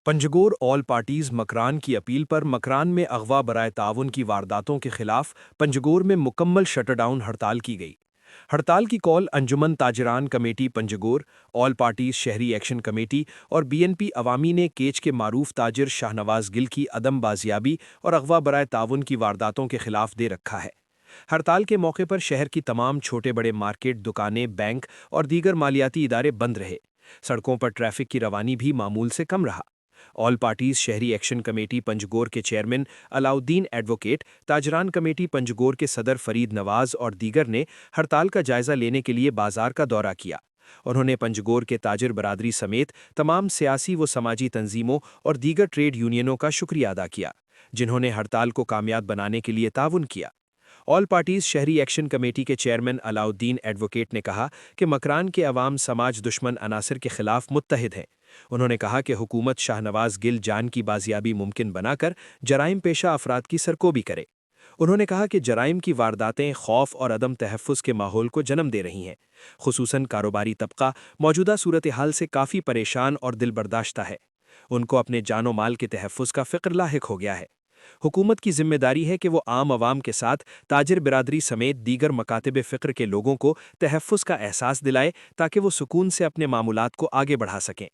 Panjgur all parties Makran की appeal पर मकरान में अगवा बराए ताउन की वारदातों के खिलाफ पंजगोर में मुकम्मल शटरडाउन हड़ताल की गई। हड़ताल की कॉल अंजुमन ताजरान कमेटी पंजगोर, ऑल पार्टीज शहरी एक्शन कमेटी और बीएनपी अवामी ने केच के मारूफ ताजिर शाहनवाज गिल की अदम बाजियाबी और अगवा बराए ताउन की वारदातों के खिलाफ दे रखा है। हड़ताल के मौके पर शहर की तमाम छोटे बड़े मार्केट, दुकानें, बैंक और दीगर मालियाती इदारे बंद रहे। सड़कों पर ट्रैफिक की रवानी भी मामूल से कम रहा। ऑल पार्टीज शहरी एक्शन कमेटी पंजगोर के चेयरमैन अलाउद्दीन एडवोकेट, ताजरान कमेटी पंजगोर के सदर फरीद नवाज और दीगर ने हड़ताल का जायजा लेने के लिए बाजार का दौरा किया। उन्होंने पंजगोर के ताजिर बरादरी समेत तमाम सियासी व समाजी तंजीमों और दीगर ट्रेड यूनियनों का शुक्रिया अदा किया, जिन्होंने हड़ताल को कामयाब बनाने के लिए ताउन किया। ऑल पार्टीज शहरी एक्शन कमेटी के चेयरमैन अलाउद्दीन एडवोकेट ने कहा कि मकरान के अवाम समाज दुश्मन अनासर के खिलाफ मुत्तहिद हैं। उन्होंने कहा कि हुकूमत शाहनवाज गिल जान की बाजियाबी मुमकिन बनाकर जराइम पेशा अफराद की सरकोबी करे। उन्होंने कहा कि जराइम की वारदातें खौफ और अदम तहफ़्फ़ुज़ के माहौल को जन्म दे रही हैं। खुसूसन कारोबारी तबका मौजूदा सूरत हाल से काफ़ी परेशान और दिलबर्दाश्ता है। उनको अपने जानो माल के तहफ़्फ़ुज़ का फ़िक्र लाहिक हो गया है। हुकूमत की जिम्मेदारी है कि वो आम आवाम के साथ ताजिर बिरादरी समेत दीगर मकातिब फ़िक्र के लोगों को तहफ़्फ़ुज़ का एहसास दिलाए, ताकि वो सुकून से अपने मामूलात को आगे बढ़ा सकें।